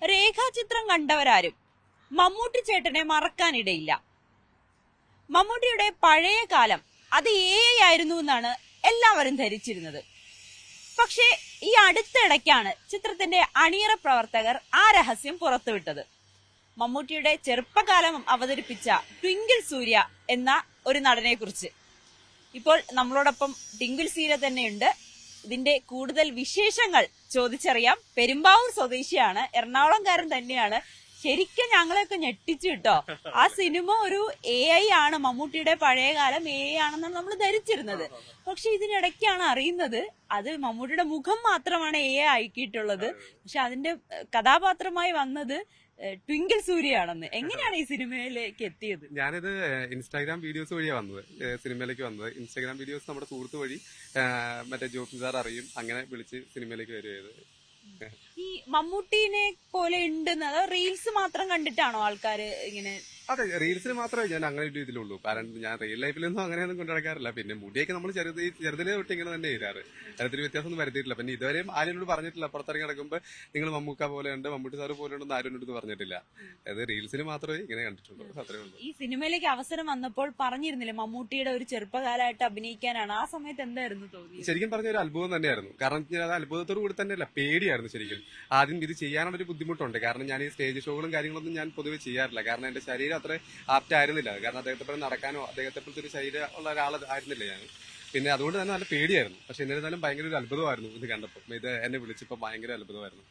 രേഖാചിത്രം കണ്ടവരാരും മമ്മൂട്ടി ചേട്ടനെ മറക്കാനിടയില്ല. മമ്മൂട്ടിയുടെ പഴയ കാലം അത് ആയിരുന്നു എന്നാണ് എല്ലാവരും ധരിച്ചിരുന്നത്. പക്ഷേ ഈ അടുത്തിടയ്ക്കാണ് ചിത്രത്തിന്റെ അണിയറ പ്രവർത്തകർ ആ രഹസ്യം പുറത്തുവിട്ടത്. മമ്മൂട്ടിയുടെ ചെറുപ്പകാലം അവതരിപ്പിച്ച ട്വിങ്കിൾ സൂര്യ എന്ന ഒരു നടനെ കുറിച്ച്. ഇപ്പോൾ നമ്മളോടൊപ്പം ട്വിങ്കിൾ സൂര്യ തന്നെയുണ്ട്. ഇതിന്റെ കൂടുതൽ വിശേഷങ്ങൾ ചോദിച്ചറിയാം. പെരുമ്പാവൂർ സ്വദേശിയാണ്, എറണാകുളംകാരൻ തന്നെയാണ്. ശരിക്കും ഞങ്ങളെയൊക്കെ ഞെട്ടിച്ചു കേട്ടോ. ആ സിനിമ ഒരു ആണ്, മമ്മൂട്ടിയുടെ പഴയകാലം ആണെന്നാണ് നമ്മൾ ധരിച്ചിരുന്നത്. പക്ഷെ ഇതിനിടയ്ക്കാണ് അറിയുന്നത് അത് മമ്മൂട്ടിയുടെ മുഖം മാത്രമാണ് ആക്കിയിട്ടുള്ളത്. പക്ഷെ അതിന്റെ കഥാപാത്രമായി വന്നത് ട്വിങ്കിൾ സൂര്യയാണെന്ന്. എങ്ങനെയാണ് ഈ സിനിമയിലേക്ക് എത്തിയത്? ഞാനിത് ഇൻസ്റ്റാഗ്രാം വീഡിയോസ് വഴിയാണ് വന്നത്, സിനിമയിലേക്ക് വന്നത്. ഇൻസ്റ്റാഗ്രാം വീഡിയോസ് നമ്മുടെ സുഹൃത്ത് വഴി മറ്റേ ജോഫിൻ സാർ അറിയും, അങ്ങനെ വിളിച്ച് സിനിമയിലേക്ക് വരികയത്. ഈ മമ്മൂട്ടിനെ പോലെ ഉണ്ടെന്ന് അതോ റീൽസ് മാത്രം കണ്ടിട്ടാണോ ആൾക്കാര് ഇങ്ങനെ? അതെ, റീൽസിന് മാത്രമേ ഞാൻ അങ്ങനെ ഒരു ഇതിലുള്ളൂ. കാരണം ഞാൻ റിയൽ ലൈഫിലൊന്നും അങ്ങനെയൊന്നും കൊണ്ടുനടക്കാറില്ല. പിന്നെ മുടിയൊക്കെ നമ്മൾ ചെറുതിലെ തൊട്ട് ഇങ്ങനെ തന്നെ ചെയ്താറ്. അതിന് വ്യത്യാസമൊന്നും വരുത്തിയിട്ടില്ല. പിന്നെ ഇതുവരെയും ആരോട് പറഞ്ഞിട്ടില്ല. പുറത്തിറങ്ങി നടക്കുമ്പോൾ നിങ്ങൾ മമ്മൂക്ക പോലെയുണ്ട്, മമ്മൂട്ടി സാറ് പോലെ ഉണ്ടെന്ന് ആരും അടുത്ത് പറഞ്ഞിട്ടില്ല. അത് റീൽസിന് മാത്രമേ ഇങ്ങനെ കണ്ടിട്ടുള്ളൂ, അത്രേ ഉള്ളൂ. ഈ സിനിമയിലേക്ക് അവസരം വന്നപ്പോൾ പറഞ്ഞിരുന്നില്ലേ മമ്മൂട്ടിയുടെ ഒരു ചെറുപ്പകാലമായിട്ട് അഭിനയിക്കാനാണ്? ആ സമയത്ത് എന്തായിരുന്നു തോന്നിയത്? ശരിക്കും പറഞ്ഞ ഒരു അത്ഭുതം തന്നെയായിരുന്നു. കാരണം അത് അത്ഭുതത്തോടു കൂടി തന്നെയല്ല, പേടിയായിരുന്നു ശരിക്കും. ആദ്യം ഇത് ചെയ്യാനുള്ള ഒരു ബുദ്ധിമുട്ടുണ്ട്. കാരണം ഞാൻ ഈ സ്റ്റേജ് ഷോകളും കാര്യങ്ങളൊന്നും ഞാൻ പൊതുവെ ചെയ്യാറില്ല. കാരണം എന്റെ ശരീരം അത്ര ആപ്റ്റ് ആയിരുന്നില്ല. കാരണം അദ്ദേഹത്തെ പോലെ നടക്കാനോ അദ്ദേഹത്തെ പോലത്തെ ഒരു ശരീരം ഉള്ള ഒരാൾ ആയിരുന്നില്ല ഞാൻ. പിന്നെ അതുകൊണ്ട് തന്നെ നല്ല പേടിയായിരുന്നു. പക്ഷെ എന്നിരുന്നാലും ഭയങ്കര ഒരു അത്ഭുതമായിരുന്നു ഇത് കണ്ടപ്പോൾ. ഇത് എന്നെ വിളിച്ചപ്പോൾ ഭയങ്കര അത്ഭുതമായിരുന്നു.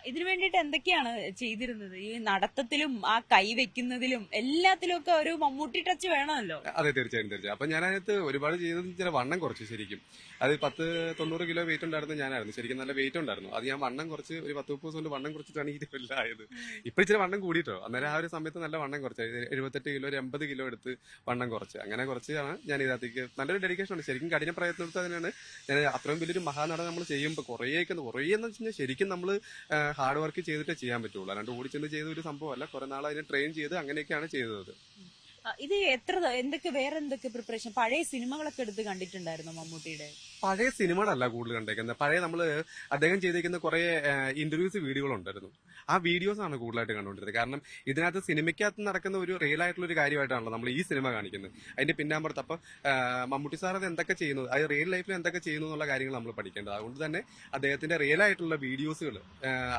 ഇതിനു വേണ്ടിയിട്ട് എന്തൊക്കെയാണ് ചെയ്തിരുന്നത്? ഈ നടത്തത്തിലും ആ കൈ വെക്കുന്നതിലും എല്ലാത്തിലും ഒക്കെ ഒരു മമ്മൂട്ടി ടച്ച് വേണമല്ലോ. അതെ, തീർച്ചയായും. അപ്പൊ ഞാൻ അതിനകത്ത് ഒരുപാട് ചെയ്തത് ചില വണ്ണം കുറച്ച്. ശരിക്കും അത് 90 കിലോ വെയിറ്റ് ഉണ്ടായിരുന്നു ഞാനായിരുന്നു. ശരിക്കും നല്ല വെയിറ്റ് ഉണ്ടായിരുന്നു. അത് ഞാൻ വണ്ണം കുറച്ച് ഒരു 10-30 ദിവസം കൊണ്ട് വണ്ണം കുറച്ചിട്ടാണ് ഈ ആയത്. ഇപ്പൊ ഇച്ചിരി വണ്ണം കൂടിയിട്ടോ. അന്നേരം ആ ഒരു സമയത്ത് നല്ല വണ്ണം കുറച്ച് 78 കിലോ 80 കിലോ എടുത്ത് വണ്ണം കുറച്ച്. അങ്ങനെ കുറച്ചാണ് ഞാൻ ഇതിനകത്തേക്ക്. നല്ലൊരു ഡെഡിക്കേഷൻ ഉണ്ട്. ശരിക്കും കഠിന പ്രയത്നത്തിൽ തന്നെയാണ് ഞാൻ അത്രയും വലിയൊരു മഹാനടൻ നമ്മൾ ചെയ്യുമ്പോൾ കുറേ എന്ന് വെച്ച് കഴിഞ്ഞാൽ ശരിക്കും നമ്മൾ ഹാർഡ് വർക്ക് ചെയ്തിട്ടേ ചെയ്യാൻ പറ്റുള്ളൂ. അല്ലാണ്ട് ഓടിച്ചെന്ന് ചെയ്ത ഒരു സംഭവമല്ല. കുറെ നാൾ അതിനെ ട്രെയിൻ ചെയ്ത് അങ്ങനെയൊക്കെയാണ് ചെയ്തത്. ഇത് വേറെ എന്തൊക്കെ പ്രിപ്പറേഷൻ? പഴയ സിനിമകളൊക്കെ എടുത്ത് കണ്ടിട്ടുണ്ടായിരുന്നു മമ്മൂട്ടിയുടെ? പഴയ സിനിമകളല്ല കൂടുതൽ കണ്ടേക്കുന്നത്. പഴയ നമ്മള് അദ്ദേഹം ചെയ്തേക്കുന്ന കുറെ ഇന്റർവ്യൂസ് വീഡിയോകളുണ്ടായിരുന്നു. ആ വീഡിയോസ് ആണ് കൂടുതലായിട്ട് കണ്ടുകൊണ്ടിരുന്നത്. കാരണം ഇതിനകത്ത് സിനിമയ്ക്കകത്ത് നടക്കുന്ന ഒരു റിയൽ ആയിട്ടുള്ള ഒരു കാര്യമായിട്ടാണല്ലോ നമ്മൾ ഈ സിനിമ കാണിക്കുന്നത്. അതിന്റെ പിന്നാമ്പുറത്ത് അപ്പൊ മമ്മൂട്ടി സാർ അത് എന്തൊക്കെ ചെയ്യുന്നു, അത് റിയൽ ലൈഫിൽ എന്തൊക്കെ ചെയ്യുന്നു എന്നുള്ള കാര്യങ്ങൾ നമ്മൾ പഠിക്കേണ്ടത്. അതുകൊണ്ട് തന്നെ അദ്ദേഹത്തിന്റെ റിയൽ ആയിട്ടുള്ള വീഡിയോസുകൾ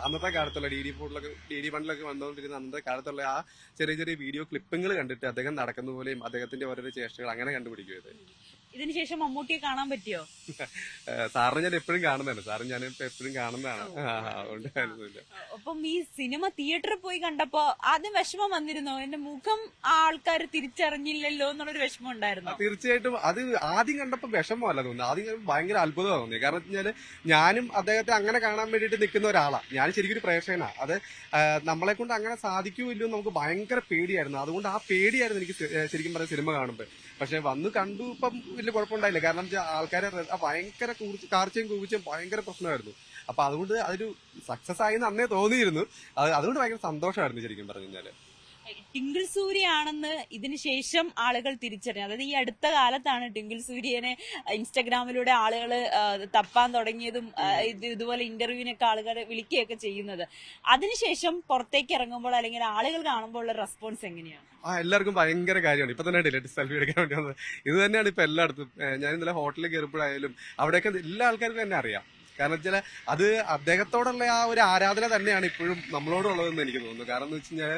അന്നത്തെ കാലത്തുള്ള ഡി വണ്ണിലൊക്കെ വന്നുകൊണ്ടിരുന്ന അന്നത്തെ കാലത്തുള്ള ആ ചെറിയ ചെറിയ വീഡിയോ ക്ലിപ്പിങ്ങൾ കണ്ടിട്ട് അദ്ദേഹം നടക്കുന്ന പോലെയും അദ്ദേഹത്തിന്റെ ഓരോരോ ചേഷ്ടകൾ അങ്ങനെ കണ്ടുപിടിക്കുന്നത്. ഇതിനുശേഷം മമ്മൂട്ടിയെ കാണാൻ പറ്റിയോ? സാറിന് ഞാൻ എപ്പോഴും കാണുന്നതാണ്. സാറ് ഞാൻ എപ്പോഴും കാണുന്നതാണ്. അതുകൊണ്ട് കാര്യമൊന്നുമില്ല. അപ്പം ഈ സിനിമ തിയേറ്ററിൽ പോയി കണ്ടപ്പോ ആദ്യം വിഷമം വന്നിരുന്നോ? എന്റെ മുഖം ആൾക്കാർ തിരിച്ചറിഞ്ഞില്ലല്ലോ എന്നുള്ളൊരു വിഷമം ഉണ്ടായിരുന്നു? തീർച്ചയായിട്ടും. അത് ആദ്യം കണ്ടപ്പോ വിഷമമല്ല തോന്നുന്നത്. ആദ്യം ഭയങ്കര അത്ഭുതമാണ് തോന്നിയത്. കാരണം വെച്ചാല് ഞാനും അദ്ദേഹത്തെ അങ്ങനെ കാണാൻ വേണ്ടിയിട്ട് നിൽക്കുന്ന ഒരാളാണ്. ഞാൻ ശരിക്കും ഒരു പ്രേക്ഷകനാണ്. അത് നമ്മളെ കൊണ്ട് അങ്ങനെ സാധിക്കുമല്ലോ നമുക്ക് ഭയങ്കര പേടിയായിരുന്നു. അതുകൊണ്ട് ആ പേടിയായിരുന്നു എനിക്ക് ശരിക്കും പറഞ്ഞ സിനിമ കാണുമ്പോൾ. പക്ഷെ വന്ന് കണ്ടു ഇപ്പം വലിയ കുഴപ്പമുണ്ടായില്ല. കാരണം ആൾക്കാരെ ഭയങ്കര കാർച്ചയും കൂവിച്ചും ഭയങ്കര പ്രശ്നമായിരുന്നു. അപ്പൊ അതുകൊണ്ട് അതൊരു സക്സസ് ആയി അന്നേ തോന്നിയിരുന്നു. അതുകൊണ്ട് ഭയങ്കര സന്തോഷമായിരുന്നു ശരിക്കും പറഞ്ഞു കഴിഞ്ഞാല്. ട്വിങ്കിൾ സൂര്യ ആണെന്ന് ഇതിനു ശേഷം ആളുകൾ തിരിച്ചറിഞ്ഞു. അതായത് ഈ അടുത്ത കാലത്താണ് ട്വിങ്കിൾ സൂര്യനെ ഇൻസ്റ്റഗ്രാമിലൂടെ ആളുകൾ തപ്പാൻ തുടങ്ങിയതും ഇതുപോലെ ഇന്റർവ്യൂവിനൊക്കെ ആളുകൾ വിളിക്കുകയൊക്കെ ചെയ്യുന്നത്. അതിനുശേഷം പുറത്തേക്ക് ഇറങ്ങുമ്പോൾ അല്ലെങ്കിൽ ആളുകൾ കാണുമ്പോൾ ഉള്ള റെസ്പോൺസ് എങ്ങനെയാണ്? എല്ലാവർക്കും ഭയങ്കര കാര്യമാണ്. ഇപ്പൊ തന്നെ ഡിലേറ്റ് സെൽഫി എടുക്കാൻ വേണ്ടി വന്നത് ഇത് തന്നെയാണ് ഇപ്പൊ എല്ലായിടത്തും. ഞാൻ ഇന്നലെ ഹോട്ടലിൽ കയറിയപ്പോഴായാലും അവിടെയൊക്കെ എല്ലാ ആൾക്കാർക്കും തന്നെ അറിയാം. കാരണം വെച്ചാൽ അത് അദ്ദേഹത്തോടുള്ള ആ ഒരു ആരാധന തന്നെയാണ് ഇപ്പോഴും നമ്മളോടുള്ളതെന്ന് എനിക്ക് തോന്നുന്നു. കാരണം എന്ന് വെച്ച് കഴിഞ്ഞാൽ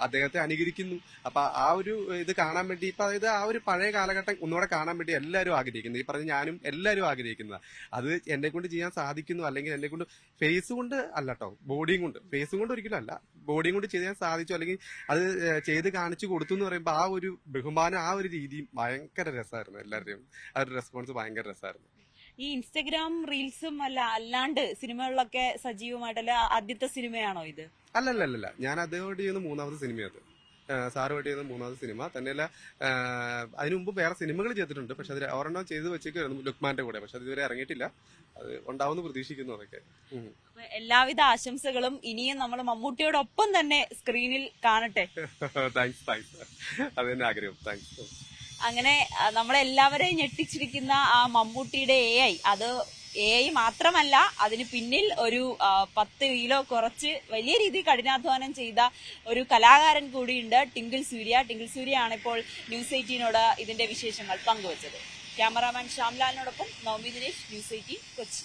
അദ്ദേഹത്തെ അനുകരിക്കുന്നു. അപ്പൊ ആ ഒരു ഇത് കാണാൻ വേണ്ടി ഇപ്പൊ അതായത് ആ ഒരു പഴയ കാലഘട്ടം ഒന്നുകൂടെ കാണാൻ വേണ്ടി എല്ലാവരും ആഗ്രഹിക്കുന്നു. ഈ പറഞ്ഞ ഞാനും എല്ലാവരും ആഗ്രഹിക്കുന്നത് അത് എന്നെ കൊണ്ട് ചെയ്യാൻ സാധിക്കുന്നു. അല്ലെങ്കിൽ എന്നെ കൊണ്ട് ഫേസ് കൊണ്ട് അല്ല കേട്ടോ, ബോഡിയും കൊണ്ട്. ഫേസും കൊണ്ട് ഒരിക്കലും അല്ല, ബോഡിയും കൊണ്ട് ചെയ്യാൻ സാധിച്ചു അല്ലെങ്കിൽ അത് ചെയ്ത് കാണിച്ചു കൊടുത്തു എന്ന് പറയുമ്പോൾ ആ ഒരു ബഹുമാനം, ആ ഒരു രീതിയും ഭയങ്കര രസമായിരുന്നു. എല്ലാവരുടെയും ആ ഒരു റെസ്പോൺസ് ഭയങ്കര രസമായിരുന്നു. ഈ ഇൻസ്റ്റഗ്രാം റീൽസും അല്ലാണ്ട് സിനിമകളിലൊക്കെ സജീവമായിട്ടല്ല ആദ്യത്തെ സിനിമയാണോ ഇത്? അല്ലല്ലല്ല, ഞാൻ അദ്ദേഹമായിട്ട് ചെയ്യുന്ന 3ാമത്തെ സിനിമയത്. സാറുമായിട്ട് ചെയ്യുന്ന 3ാമത്തെ സിനിമ തന്നെയല്ല. അതിനു മുമ്പ് വേറെ സിനിമകൾ ചെയ്തിട്ടുണ്ട്. പക്ഷെ അതിൽ ഒരെണ്ണം ചെയ്ത് വെച്ചേക്കായിരുന്നു ലുക്മാന്റെ കൂടെ. പക്ഷെ അത് ഇതുവരെ ഇറങ്ങിയിട്ടില്ല. അത് ഉണ്ടാവുമെന്ന് പ്രതീക്ഷിക്കുന്നു. അതൊക്കെ എല്ലാവിധ ആശംസകളും. ഇനിയും നമ്മൾ മമ്മൂട്ടിയോടൊപ്പം തന്നെ സ്ക്രീനിൽ കാണട്ടെ. താങ്ക്സ്. അത് തന്നെ ആഗ്രഹം. താങ്ക്സ്. അങ്ങനെ നമ്മളെല്ലാവരെയും ഞെട്ടിച്ചിരിക്കുന്ന ആ മമ്മൂട്ടിയുടെ അത് AI മാത്രമല്ല, അതിന് പിന്നിൽ ഒരു 10 കിലോ കുറച്ച് വലിയ രീതിയിൽ കഠിനാധ്വാനം ചെയ്ത ഒരു കലാകാരൻ കൂടിയുണ്ട്, ടിങ്കിൾ സൂര്യ. ടിങ്കിൾ സൂര്യയാണ് ഇപ്പോൾ ന്യൂസ് 18നോട് ഇതിന്റെ വിശേഷങ്ങൾ പങ്കുവച്ചത്. ക്യാമറാമാൻ ശ്യാംലാലിനോടൊപ്പം നവമി ദിനേശ്, ന്യൂസ് 18 കൊച്ചി.